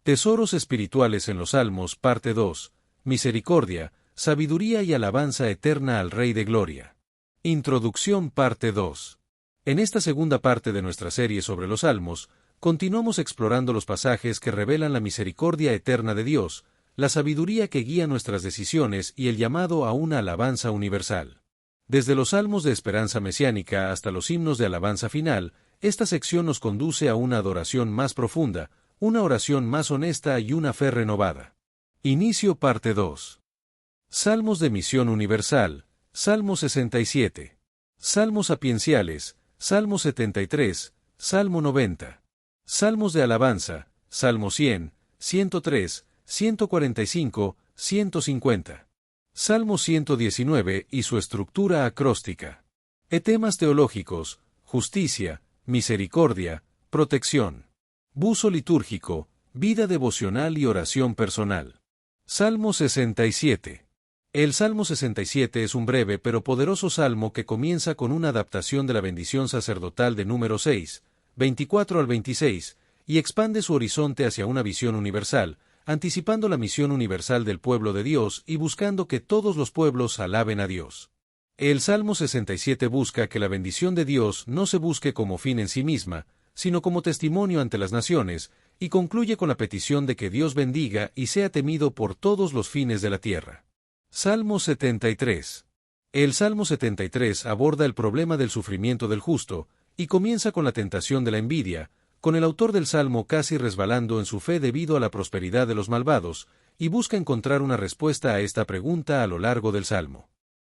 Tesoros espirituales en los Salmos, parte 2. Misericordia, sabiduría y alabanza eterna al Rey de Gloria. Introducción, parte 2. En esta segunda parte de nuestra serie sobre los Salmos, continuamos explorando los pasajes que revelan la misericordia eterna de Dios, la sabiduría que guía nuestras decisiones y el llamado a una alabanza universal. Desde los salmos de esperanza mesiánica hasta los himnos de alabanza final, esta sección nos conduce a una adoración más profunda, una oración más honesta y una fe renovada. Inicio, parte 2. Salmos de misión universal, Salmo 67. Salmos sapienciales, Salmo 73, Salmo 90. Salmos de alabanza, Salmo 100, 103, 145, 150. Salmo 119 y su estructura acróstica. Temas teológicos, justicia, misericordia, protección. Buzo litúrgico, vida devocional y oración personal. Salmo 67. El Salmo 67 es un breve pero poderoso salmo que comienza con una adaptación de la bendición sacerdotal de número 6, 24 al 26, y expande su horizonte hacia una visión universal, anticipando la misión universal del pueblo de Dios y buscando que todos los pueblos alaben a Dios. El Salmo 67 busca que la bendición de Dios no se busque como fin en sí misma, sino como testimonio ante las naciones, y concluye con la petición de que Dios bendiga y sea temido por todos los fines de la tierra. Salmo 73. El Salmo 73 aborda el problema del sufrimiento del justo, y comienza con la tentación de la envidia, con el autor del Salmo casi resbalando en su fe debido a la prosperidad de los malvados, y busca encontrar una respuesta a esta pregunta a lo largo del Salmo.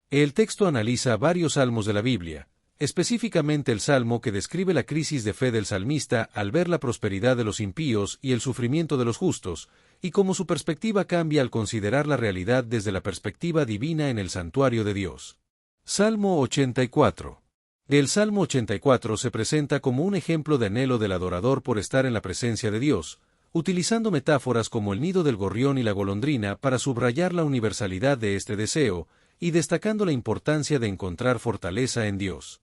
El texto analiza varios salmos de la Biblia, específicamente el salmo que describe la crisis de fe del salmista al ver la prosperidad de los impíos y el sufrimiento de los justos, y cómo su perspectiva cambia al considerar la realidad desde la perspectiva divina en el santuario de Dios. Salmo 84. El Salmo 84 se presenta como un ejemplo de anhelo del adorador por estar en la presencia de Dios, utilizando metáforas como el nido del gorrión y la golondrina para subrayar la universalidad de este deseo, y destacando la importancia de encontrar fortaleza en Dios.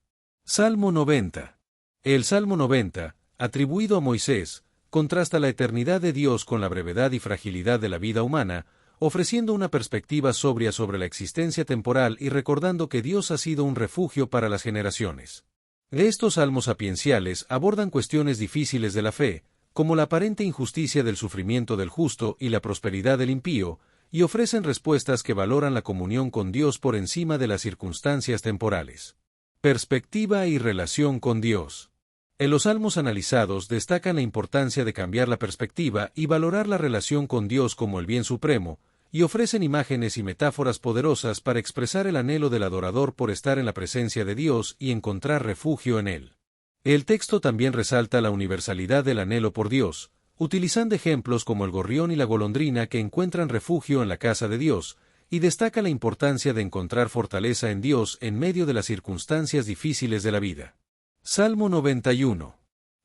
Salmo 90. El Salmo 90, atribuido a Moisés, contrasta la eternidad de Dios con la brevedad y fragilidad de la vida humana, ofreciendo una perspectiva sobria sobre la existencia temporal y recordando que Dios ha sido un refugio para las generaciones. Estos salmos sapienciales abordan cuestiones difíciles de la fe, como la aparente injusticia del sufrimiento del justo y la prosperidad del impío, y ofrecen respuestas que valoran la comunión con Dios por encima de las circunstancias temporales. Perspectiva y relación con Dios. En los salmos analizados destacan la importancia de cambiar la perspectiva y valorar la relación con Dios como el bien supremo, y ofrecen imágenes y metáforas poderosas para expresar el anhelo del adorador por estar en la presencia de Dios y encontrar refugio en Él. El texto también resalta la universalidad del anhelo por Dios, utilizando ejemplos como el gorrión y la golondrina que encuentran refugio en la casa de Dios, y destaca la importancia de encontrar fortaleza en Dios en medio de las circunstancias difíciles de la vida. Salmo 91.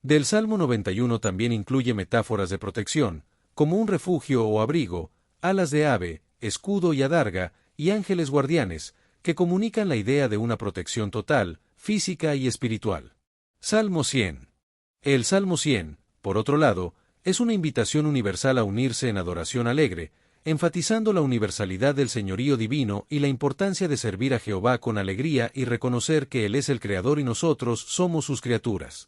Del Salmo 91 también incluye metáforas de protección, como un refugio o abrigo, alas de ave, escudo y adarga, y ángeles guardianes, que comunican la idea de una protección total, física y espiritual. Salmo 100. El Salmo 100, por otro lado, es una invitación universal a unirse en adoración alegre, enfatizando la universalidad del señorío divino y la importancia de servir a Jehová con alegría y reconocer que Él es el Creador y nosotros somos sus criaturas.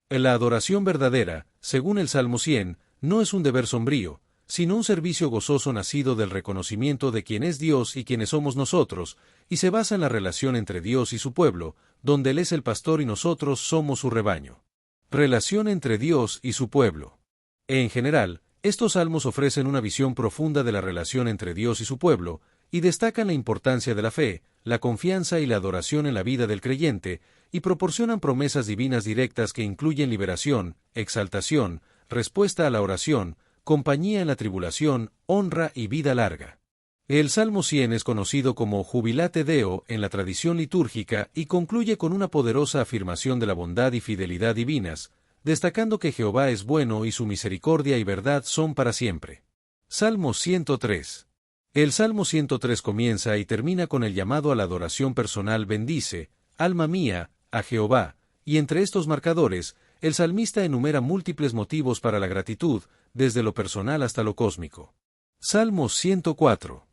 La adoración verdadera, según el Salmo 100, no es un deber sombrío, sino un servicio gozoso nacido del reconocimiento de quién es Dios y quiénes somos nosotros, y se basa en la relación entre Dios y su pueblo, donde Él es el pastor y nosotros somos su rebaño. Relación entre Dios y su pueblo. En general, estos salmos ofrecen una visión profunda de la relación entre Dios y su pueblo, y destacan la importancia de la fe, la confianza y la adoración en la vida del creyente, y proporcionan promesas divinas directas que incluyen liberación, exaltación, respuesta a la oración, compañía en la tribulación, honra y vida larga. El Salmo 100 es conocido como Jubilate Deo en la tradición litúrgica y concluye con una poderosa afirmación de la bondad y fidelidad divinas, destacando que Jehová es bueno y su misericordia y verdad son para siempre. Salmo 103. El Salmo 103 comienza y termina con el llamado a la adoración personal: bendice, alma mía, a Jehová, y entre estos marcadores, el salmista enumera múltiples motivos para la gratitud, desde lo personal hasta lo cósmico. Salmo 104.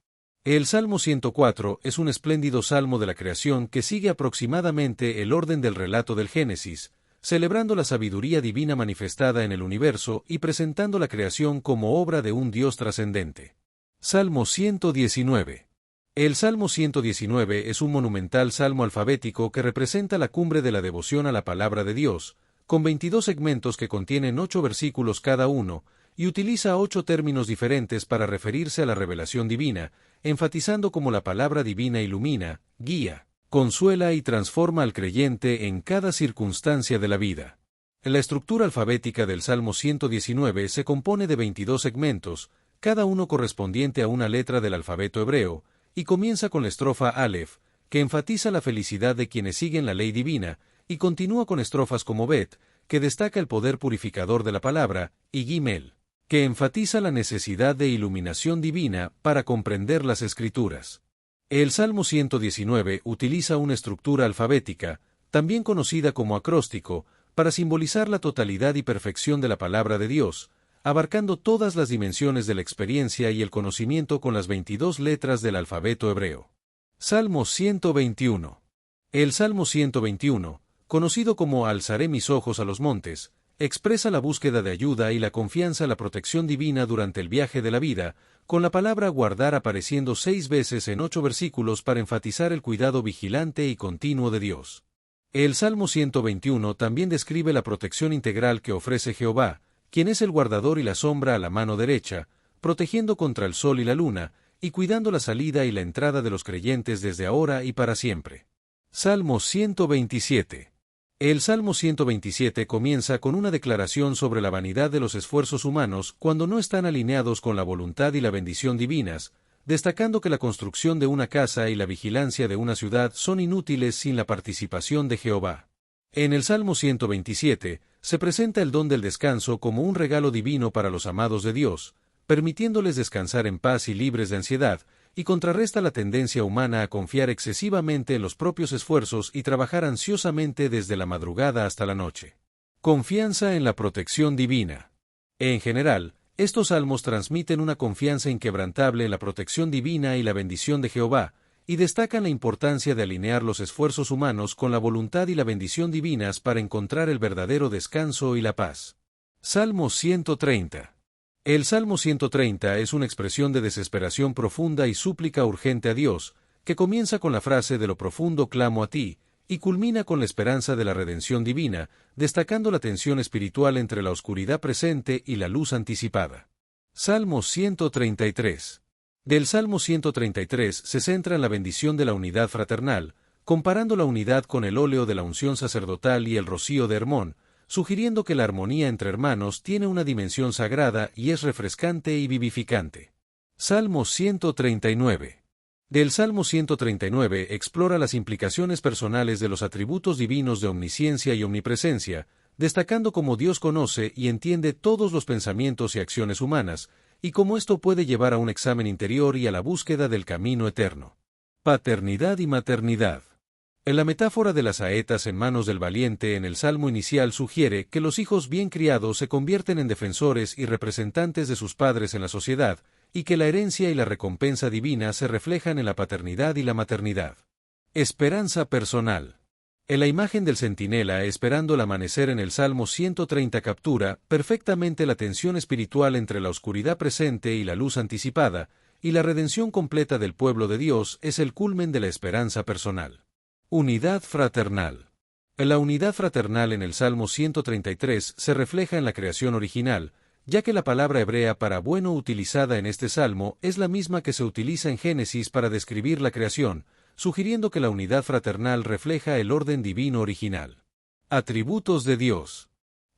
El Salmo 104 es un espléndido salmo de la creación que sigue aproximadamente el orden del relato del Génesis, celebrando la sabiduría divina manifestada en el universo y presentando la creación como obra de un Dios trascendente. Salmo 119. El Salmo 119 es un monumental salmo alfabético que representa la cumbre de la devoción a la palabra de Dios, con 22 segmentos que contienen 8 versículos cada uno, y utiliza 8 términos diferentes para referirse a la revelación divina, enfatizando cómo la palabra divina ilumina, guía, consuela y transforma al creyente en cada circunstancia de la vida. La estructura alfabética del Salmo 119 se compone de 22 segmentos, cada uno correspondiente a una letra del alfabeto hebreo, y comienza con la estrofa Aleph, que enfatiza la felicidad de quienes siguen la ley divina, y continúa con estrofas como Bet, que destaca el poder purificador de la palabra, y Gimel, que enfatiza la necesidad de iluminación divina para comprender las Escrituras. El Salmo 119 utiliza una estructura alfabética, también conocida como acróstico, para simbolizar la totalidad y perfección de la palabra de Dios, abarcando todas las dimensiones de la experiencia y el conocimiento con las 22 letras del alfabeto hebreo. Salmo 121. El Salmo 121, conocido como Alzaré mis ojos a los montes, expresa la búsqueda de ayuda y la confianza en la protección divina durante el viaje de la vida, con la palabra guardar apareciendo 6 veces en 8 versículos para enfatizar el cuidado vigilante y continuo de Dios. El Salmo 121 también describe la protección integral que ofrece Jehová, quien es el guardador y la sombra a la mano derecha, protegiendo contra el sol y la luna, y cuidando la salida y la entrada de los creyentes desde ahora y para siempre. Salmo 127. El Salmo 127 comienza con una declaración sobre la vanidad de los esfuerzos humanos cuando no están alineados con la voluntad y la bendición divinas, destacando que la construcción de una casa y la vigilancia de una ciudad son inútiles sin la participación de Jehová. En el Salmo 127, se presenta el don del descanso como un regalo divino para los amados de Dios, permitiéndoles descansar en paz y libres de ansiedad, y contrarresta la tendencia humana a confiar excesivamente en los propios esfuerzos y trabajar ansiosamente desde la madrugada hasta la noche. Confianza en la protección divina. En general, estos salmos transmiten una confianza inquebrantable en la protección divina y la bendición de Jehová, y destacan la importancia de alinear los esfuerzos humanos con la voluntad y la bendición divinas para encontrar el verdadero descanso y la paz. Salmo 130. El Salmo 130 es una expresión de desesperación profunda y súplica urgente a Dios, que comienza con la frase de lo profundo clamo a ti, y culmina con la esperanza de la redención divina, destacando la tensión espiritual entre la oscuridad presente y la luz anticipada. Salmo 133. Del Salmo 133 se centra en la bendición de la unidad fraternal, comparando la unidad con el óleo de la unción sacerdotal y el rocío de Hermón, sugiriendo que la armonía entre hermanos tiene una dimensión sagrada y es refrescante y vivificante. Salmo 139. Del Salmo 139 explora las implicaciones personales de los atributos divinos de omnisciencia y omnipresencia, destacando cómo Dios conoce y entiende todos los pensamientos y acciones humanas, y cómo esto puede llevar a un examen interior y a la búsqueda del camino eterno. Paternidad y maternidad. En la metáfora de las saetas en manos del valiente en el salmo inicial sugiere que los hijos bien criados se convierten en defensores y representantes de sus padres en la sociedad, y que la herencia y la recompensa divina se reflejan en la paternidad y la maternidad. Esperanza personal. En la imagen del centinela esperando el amanecer en el Salmo 130 captura perfectamente la tensión espiritual entre la oscuridad presente y la luz anticipada, y la redención completa del pueblo de Dios es el culmen de la esperanza personal. Unidad fraternal. La unidad fraternal en el Salmo 133 se refleja en la creación original, ya que la palabra hebrea para bueno utilizada en este salmo es la misma que se utiliza en Génesis para describir la creación, sugiriendo que la unidad fraternal refleja el orden divino original. Atributos de Dios.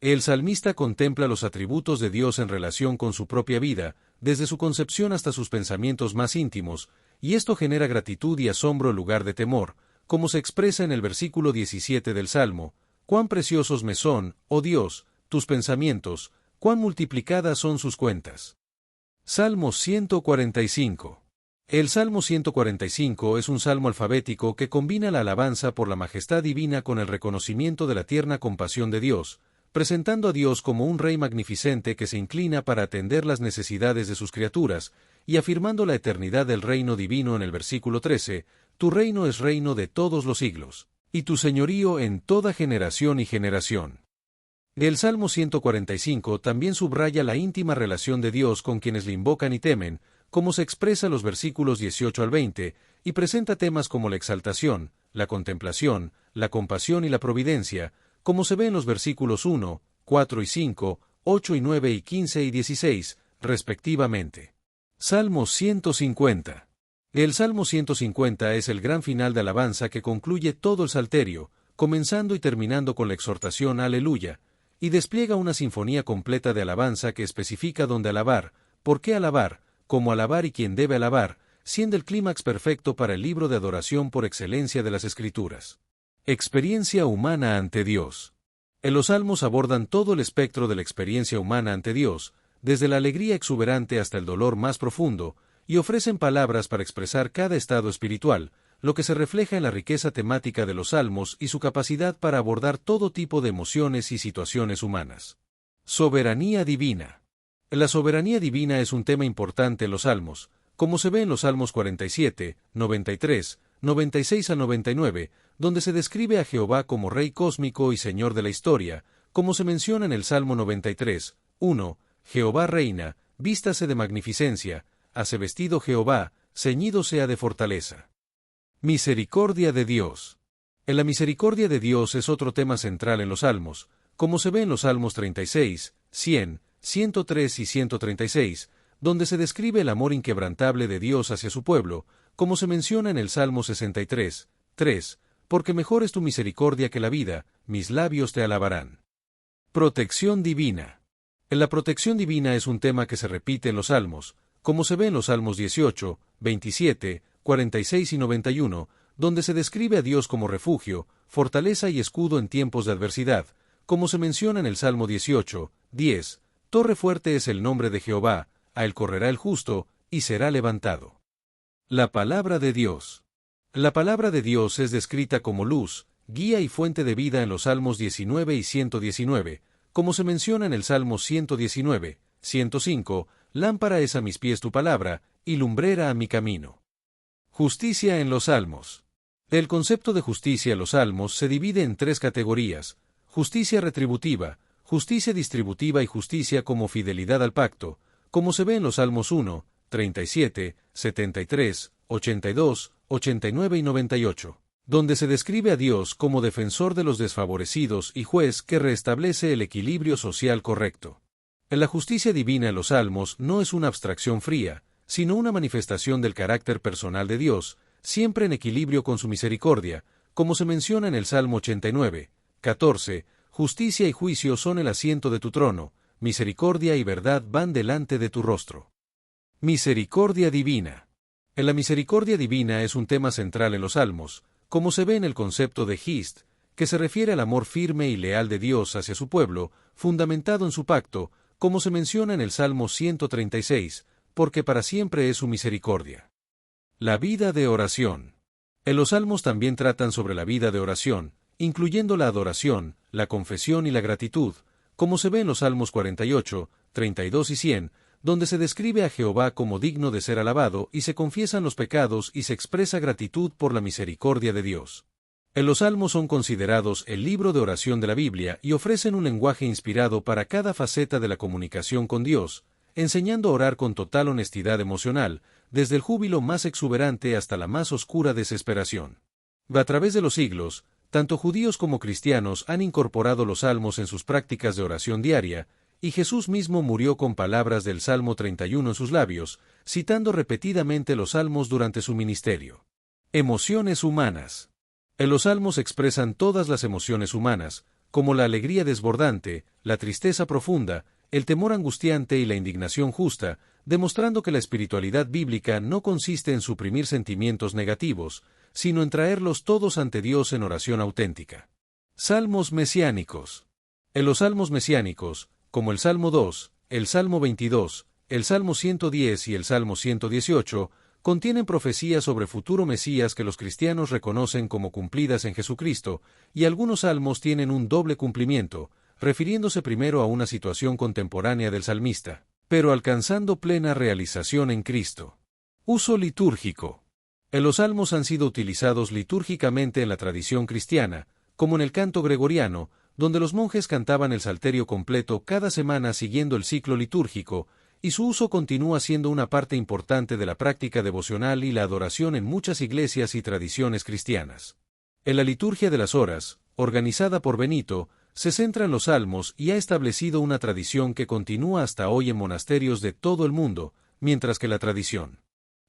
El salmista contempla los atributos de Dios en relación con su propia vida, desde su concepción hasta sus pensamientos más íntimos, y esto genera gratitud y asombro en lugar de temor, como se expresa en el versículo 17 del Salmo: «Cuán preciosos me son, oh Dios, tus pensamientos, cuán multiplicadas son sus cuentas». Salmo 145. El Salmo 145 es un salmo alfabético que combina la alabanza por la majestad divina con el reconocimiento de la tierna compasión de Dios, presentando a Dios como un Rey magnificente que se inclina para atender las necesidades de sus criaturas, y afirmando la eternidad del reino divino en el versículo 13, tu reino es reino de todos los siglos, y tu señorío en toda generación y generación. El Salmo 145 también subraya la íntima relación de Dios con quienes le invocan y temen, como se expresa en los versículos 18 al 20, y presenta temas como la exaltación, la contemplación, la compasión y la providencia, como se ve en los versículos 1, 4 y 5, 8 y 9 y 15 y 16, respectivamente. Salmo 150. El Salmo 150 es el gran final de alabanza que concluye todo el Salterio, comenzando y terminando con la exhortación Aleluya, y despliega una sinfonía completa de alabanza que especifica dónde alabar, por qué alabar, cómo alabar y quién debe alabar, siendo el clímax perfecto para el libro de adoración por excelencia de las Escrituras. Experiencia humana ante Dios. En los Salmos abordan todo el espectro de la experiencia humana ante Dios, desde la alegría exuberante hasta el dolor más profundo, y ofrecen palabras para expresar cada estado espiritual, lo que se refleja en la riqueza temática de los Salmos y su capacidad para abordar todo tipo de emociones y situaciones humanas. Soberanía divina. La soberanía divina es un tema importante en los Salmos, como se ve en los Salmos 47, 93, 96 a 99, donde se describe a Jehová como Rey cósmico y Señor de la historia, como se menciona en el Salmo 93, 1, Jehová reina, vístase de magnificencia, hase vestido Jehová, ceñido sea de fortaleza. Misericordia de Dios. En la misericordia de Dios es otro tema central en los Salmos, como se ve en los Salmos 36, 100, 103 y 136, donde se describe el amor inquebrantable de Dios hacia su pueblo, como se menciona en el Salmo 63, 3, porque mejor es tu misericordia que la vida, mis labios te alabarán. Protección divina. La protección divina es un tema que se repite en los Salmos, como se ve en los Salmos 18, 27, 46 y 91, donde se describe a Dios como refugio, fortaleza y escudo en tiempos de adversidad, como se menciona en el Salmo 18, 10, torre fuerte es el nombre de Jehová, a él correrá el justo, y será levantado. La palabra de Dios. La palabra de Dios es descrita como luz, guía y fuente de vida en los Salmos 19 y 119, como se menciona en el Salmo 119, 105, lámpara es a mis pies tu palabra, y lumbrera a mi camino. Justicia en los Salmos. El concepto de justicia en los Salmos se divide en tres categorías: justicia retributiva, justicia distributiva y justicia como fidelidad al pacto, como se ve en los Salmos 1, 37, 73, 82, 89 y 98, donde se describe a Dios como defensor de los desfavorecidos y juez que restablece el equilibrio social correcto. La justicia divina en los Salmos no es una abstracción fría, sino una manifestación del carácter personal de Dios, siempre en equilibrio con su misericordia, como se menciona en el Salmo 89, 14, justicia y juicio son el asiento de tu trono, misericordia y verdad van delante de tu rostro. Misericordia divina. La misericordia divina es un tema central en los Salmos, como se ve en el concepto de Hist, que se refiere al amor firme y leal de Dios hacia su pueblo, fundamentado en su pacto, como se menciona en el Salmo 136, porque para siempre es su misericordia. La vida de oración. En los Salmos también tratan sobre la vida de oración, incluyendo la adoración, la confesión y la gratitud, como se ve en los Salmos 48, 32 y 100, donde se describe a Jehová como digno de ser alabado y se confiesan los pecados y se expresa gratitud por la misericordia de Dios. En los Salmos son considerados el libro de oración de la Biblia y ofrecen un lenguaje inspirado para cada faceta de la comunicación con Dios, enseñando a orar con total honestidad emocional, desde el júbilo más exuberante hasta la más oscura desesperación. A través de los siglos, tanto judíos como cristianos han incorporado los salmos en sus prácticas de oración diaria, y Jesús mismo murió con palabras del Salmo 31 en sus labios, citando repetidamente los salmos durante su ministerio. Emociones humanas. En los salmos expresan todas las emociones humanas, como la alegría desbordante, la tristeza profunda, el temor angustiante y la indignación justa, demostrando que la espiritualidad bíblica no consiste en suprimir sentimientos negativos, sino en traerlos todos ante Dios en oración auténtica. Salmos mesiánicos. En los salmos mesiánicos, como el Salmo 2, el Salmo 22, el Salmo 110 y el Salmo 118, contienen profecías sobre futuro Mesías que los cristianos reconocen como cumplidas en Jesucristo, y algunos salmos tienen un doble cumplimiento, refiriéndose primero a una situación contemporánea del salmista, pero alcanzando plena realización en Cristo. Uso litúrgico. Los salmos han sido utilizados litúrgicamente en la tradición cristiana, como en el canto gregoriano, donde los monjes cantaban el salterio completo cada semana siguiendo el ciclo litúrgico, y su uso continúa siendo una parte importante de la práctica devocional y la adoración en muchas iglesias y tradiciones cristianas. En la liturgia de las horas, organizada por Benito, se centra en los salmos y ha establecido una tradición que continúa hasta hoy en monasterios de todo el mundo, mientras que la tradición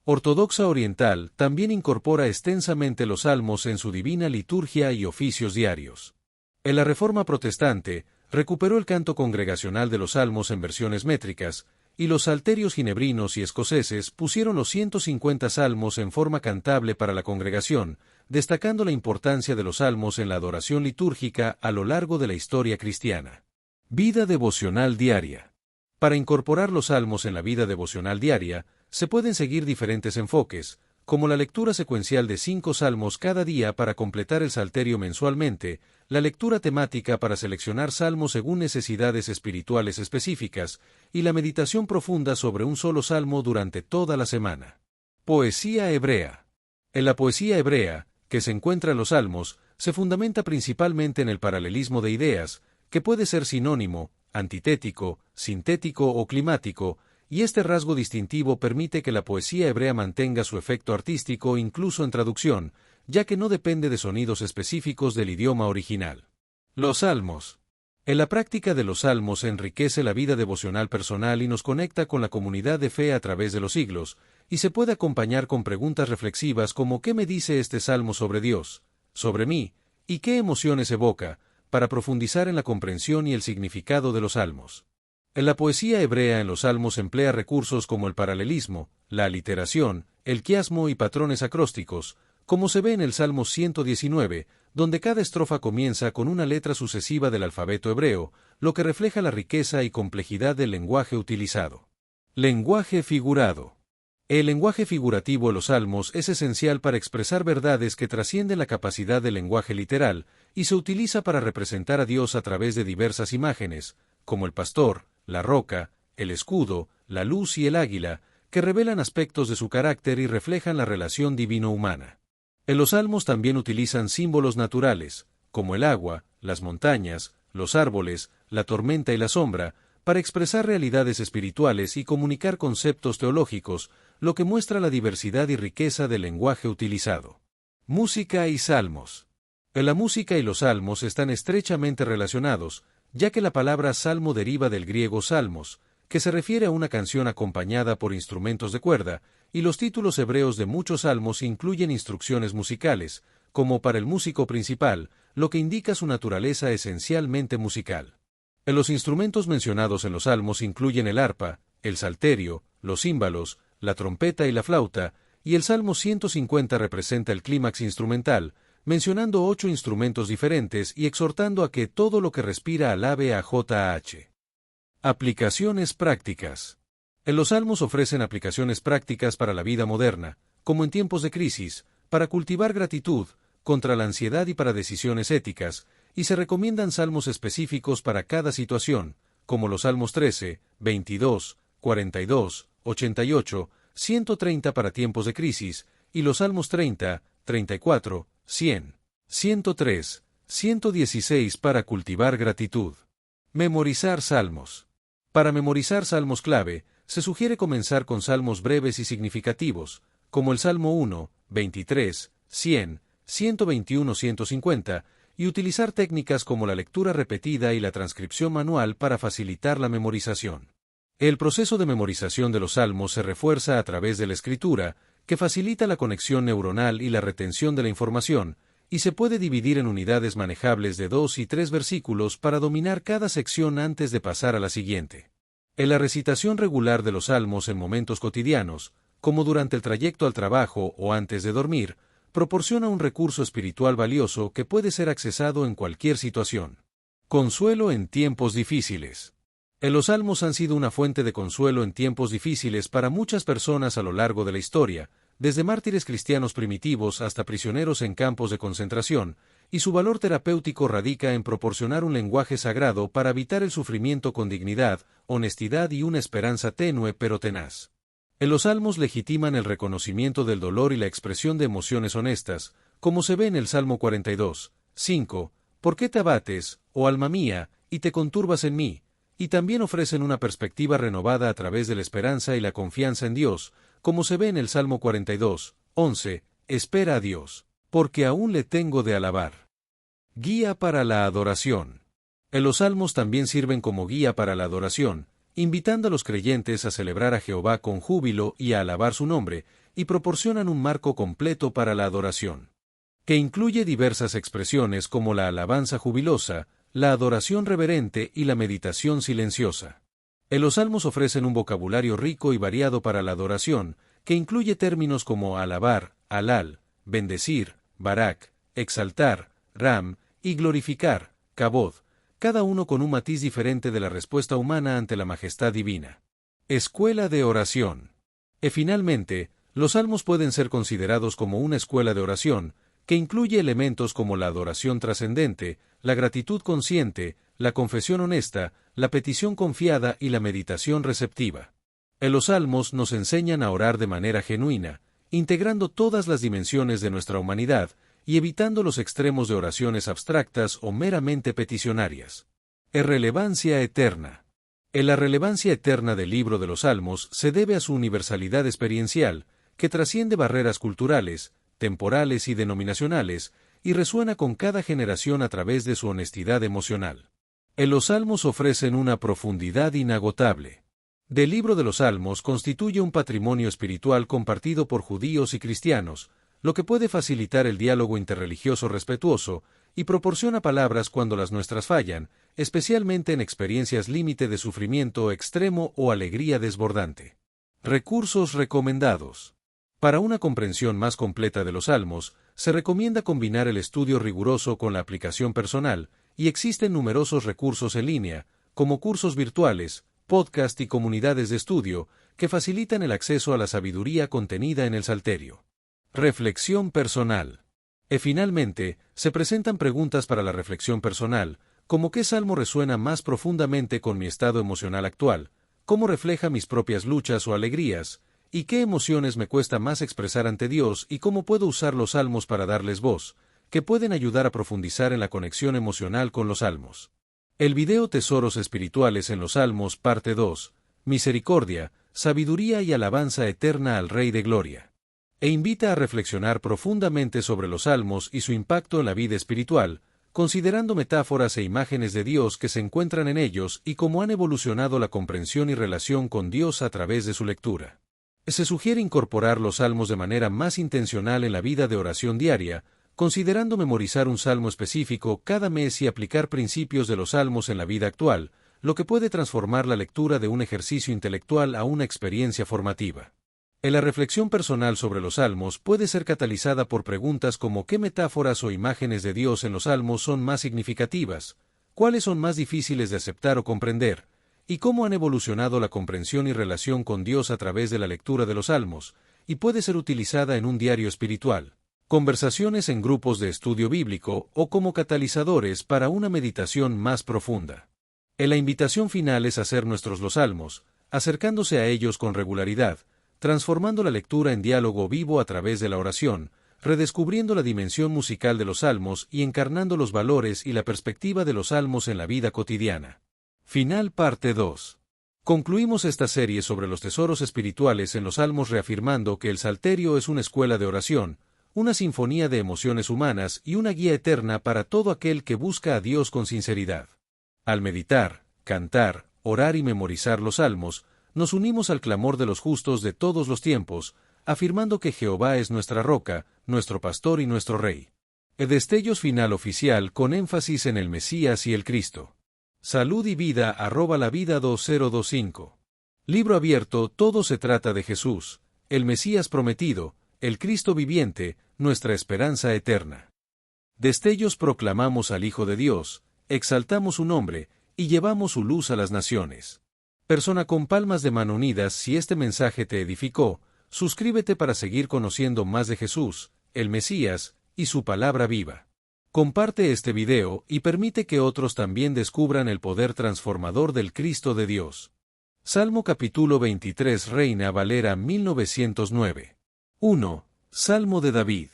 ortodoxa oriental también incorpora extensamente los salmos en su divina liturgia y oficios diarios. En la Reforma protestante, recuperó el canto congregacional de los salmos en versiones métricas, y los salterios ginebrinos y escoceses pusieron los 150 salmos en forma cantable para la congregación, destacando la importancia de los salmos en la adoración litúrgica a lo largo de la historia cristiana. Vida devocional diaria. Para incorporar los salmos en la vida devocional diaria, se pueden seguir diferentes enfoques, como la lectura secuencial de 5 salmos cada día para completar el salterio mensualmente, la lectura temática para seleccionar salmos según necesidades espirituales específicas, y la meditación profunda sobre un solo salmo durante toda la semana. Poesía hebrea. En la poesía hebrea, que se encuentra en los salmos, se fundamenta principalmente en el paralelismo de ideas, que puede ser sinónimo, antitético, sintético o climático, y este rasgo distintivo permite que la poesía hebrea mantenga su efecto artístico incluso en traducción, ya que no depende de sonidos específicos del idioma original. Los salmos. En la práctica de los salmos se enriquece la vida devocional personal y nos conecta con la comunidad de fe a través de los siglos, y se puede acompañar con preguntas reflexivas como ¿qué me dice este salmo sobre Dios, sobre mí, y qué emociones evoca?, para profundizar en la comprensión y el significado de los salmos. En la poesía hebrea en los salmos emplea recursos como el paralelismo, la aliteración, el quiasmo y patrones acrósticos, como se ve en el Salmo 119, donde cada estrofa comienza con una letra sucesiva del alfabeto hebreo, lo que refleja la riqueza y complejidad del lenguaje utilizado. Lenguaje figurado. El lenguaje figurativo en los salmos es esencial para expresar verdades que trascienden la capacidad del lenguaje literal, y se utiliza para representar a Dios a través de diversas imágenes, como el pastor, la roca, el escudo, la luz y el águila, que revelan aspectos de su carácter y reflejan la relación divino-humana. En los salmos también utilizan símbolos naturales, como el agua, las montañas, los árboles, la tormenta y la sombra, para expresar realidades espirituales y comunicar conceptos teológicos, lo que muestra la diversidad y riqueza del lenguaje utilizado. Música y salmos. La música y los salmos están estrechamente relacionados, ya que la palabra salmo deriva del griego salmos, que se refiere a una canción acompañada por instrumentos de cuerda, y los títulos hebreos de muchos salmos incluyen instrucciones musicales, como para el músico principal, lo que indica su naturaleza esencialmente musical. En los instrumentos mencionados en los salmos incluyen el arpa, el salterio, los címbalos, la trompeta y la flauta, y el Salmo 150 representa el clímax instrumental, mencionando 8 instrumentos diferentes y exhortando a que todo lo que respira alabe a JH. Aplicaciones prácticas. En los salmos ofrecen aplicaciones prácticas para la vida moderna, como en tiempos de crisis, para cultivar gratitud, contra la ansiedad y para decisiones éticas, y se recomiendan salmos específicos para cada situación, como los salmos 13, 22, 42, 88, 130 para tiempos de crisis, y los salmos 30, 34, 100, 103, 116 para cultivar gratitud. Memorizar salmos. Para memorizar salmos clave, se sugiere comenzar con salmos breves y significativos, como el Salmo 1, 23, 100, 121, 150, y utilizar técnicas como la lectura repetida y la transcripción manual para facilitar la memorización. El proceso de memorización de los salmos se refuerza a través de la escritura, que facilita la conexión neuronal y la retención de la información, y se puede dividir en unidades manejables de 2 y 3 versículos para dominar cada sección antes de pasar a la siguiente. En la recitación regular de los salmos en momentos cotidianos, como durante el trayecto al trabajo o antes de dormir, proporciona un recurso espiritual valioso que puede ser accesado en cualquier situación. Consuelo en tiempos difíciles. Los salmos han sido una fuente de consuelo en tiempos difíciles para muchas personas a lo largo de la historia, desde mártires cristianos primitivos hasta prisioneros en campos de concentración, y su valor terapéutico radica en proporcionar un lenguaje sagrado para evitar el sufrimiento con dignidad, honestidad y una esperanza tenue pero tenaz. En los salmos legitiman el reconocimiento del dolor y la expresión de emociones honestas, como se ve en el Salmo 42, 5, ¿por qué te abates, oh alma mía, y te conturbas en mí? Y también ofrecen una perspectiva renovada a través de la esperanza y la confianza en Dios, como se ve en el Salmo 42, 11, espera a Dios, porque aún le tengo de alabar. Guía para la adoración. Los salmos también sirven como guía para la adoración, invitando a los creyentes a celebrar a Jehová con júbilo y a alabar su nombre, y proporcionan un marco completo para la adoración, que incluye diversas expresiones como la alabanza jubilosa, la adoración reverente y la meditación silenciosa. Los salmos ofrecen un vocabulario rico y variado para la adoración, que incluye términos como alabar, halal, bendecir, barak, exaltar, ram, y glorificar, kabod, cada uno con un matiz diferente de la respuesta humana ante la majestad divina. Escuela de oración. Finalmente, los salmos pueden ser considerados como una escuela de oración, que incluye elementos como la adoración trascendente, la gratitud consciente, la confesión honesta, la petición confiada y la meditación receptiva. Los salmos nos enseñan a orar de manera genuina, integrando todas las dimensiones de nuestra humanidad, y evitando los extremos de oraciones abstractas o meramente peticionarias. Relevancia eterna. La relevancia eterna del libro de los Salmos se debe a su universalidad experiencial, que trasciende barreras culturales, temporales y denominacionales, y resuena con cada generación a través de su honestidad emocional. Los Salmos ofrecen una profundidad inagotable. El libro de los Salmos constituye un patrimonio espiritual compartido por judíos y cristianos, lo que puede facilitar el diálogo interreligioso respetuoso, y proporciona palabras cuando las nuestras fallan, especialmente en experiencias límite de sufrimiento extremo o alegría desbordante. Recursos recomendados. Para una comprensión más completa de los Salmos, se recomienda combinar el estudio riguroso con la aplicación personal, y existen numerosos recursos en línea, como cursos virtuales, podcast y comunidades de estudio, que facilitan el acceso a la sabiduría contenida en el Salterio. Reflexión personal. Finalmente, se presentan preguntas para la reflexión personal, como qué salmo resuena más profundamente con mi estado emocional actual, cómo refleja mis propias luchas o alegrías, y qué emociones me cuesta más expresar ante Dios y cómo puedo usar los salmos para darles voz, que pueden ayudar a profundizar en la conexión emocional con los salmos. El video Tesoros Espirituales en los Salmos, parte 2, Misericordia, Sabiduría y Alabanza Eterna al Rey de Gloria. Invita a reflexionar profundamente sobre los salmos y su impacto en la vida espiritual, considerando metáforas e imágenes de Dios que se encuentran en ellos y cómo han evolucionado la comprensión y relación con Dios a través de su lectura. Se sugiere incorporar los salmos de manera más intencional en la vida de oración diaria, considerando memorizar un salmo específico cada mes y aplicar principios de los salmos en la vida actual, lo que puede transformar la lectura de un ejercicio intelectual a una experiencia formativa. La reflexión personal sobre los salmos puede ser catalizada por preguntas como ¿qué metáforas o imágenes de Dios en los salmos son más significativas? ¿Cuáles son más difíciles de aceptar o comprender? ¿Y cómo han evolucionado la comprensión y relación con Dios a través de la lectura de los salmos? Y puede ser utilizada en un diario espiritual, conversaciones en grupos de estudio bíblico o como catalizadores para una meditación más profunda. La invitación final es hacer nuestros los salmos, acercándose a ellos con regularidad, transformando la lectura en diálogo vivo a través de la oración, redescubriendo la dimensión musical de los salmos y encarnando los valores y la perspectiva de los salmos en la vida cotidiana. Final parte 2. Concluimos esta serie sobre los tesoros espirituales en los salmos reafirmando que el Salterio es una escuela de oración, una sinfonía de emociones humanas y una guía eterna para todo aquel que busca a Dios con sinceridad. Al meditar, cantar, orar y memorizar los salmos, nos unimos al clamor de los justos de todos los tiempos, afirmando que Jehová es nuestra roca, nuestro pastor y nuestro rey. Destellos final oficial con énfasis en el Mesías y el Cristo. Salud y vida @lavida 2025. Libro abierto. Todo se trata de Jesús, el Mesías prometido, el Cristo viviente, nuestra esperanza eterna. Destellos proclamamos al Hijo de Dios, exaltamos su nombre, y llevamos su luz a las naciones. Persona con palmas de mano unidas, si este mensaje te edificó, suscríbete para seguir conociendo más de Jesús, el Mesías, y su palabra viva. Comparte este video y permite que otros también descubran el poder transformador del Cristo de Dios. Salmo capítulo 23 Reina Valera 1909. 1. Salmo de David.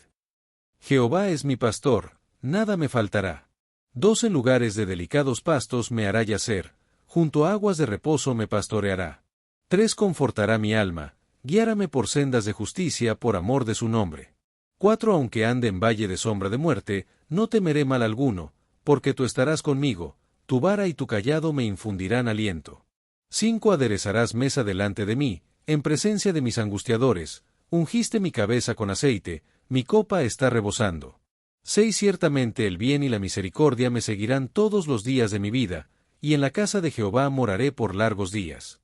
Jehová es mi pastor, nada me faltará. 2. En lugares de delicados pastos me hará yacer, junto a aguas de reposo me pastoreará. 3. Confortará mi alma, guiárame por sendas de justicia por amor de su nombre. 4. Aunque ande en valle de sombra de muerte, no temeré mal alguno, porque tú estarás conmigo, tu vara y tu cayado me infundirán aliento. 5. Aderezarás mesa delante de mí, en presencia de mis angustiadores, ungiste mi cabeza con aceite, mi copa está rebosando. 6. Ciertamente el bien y la misericordia me seguirán todos los días de mi vida, y en la casa de Jehová moraré por largos días.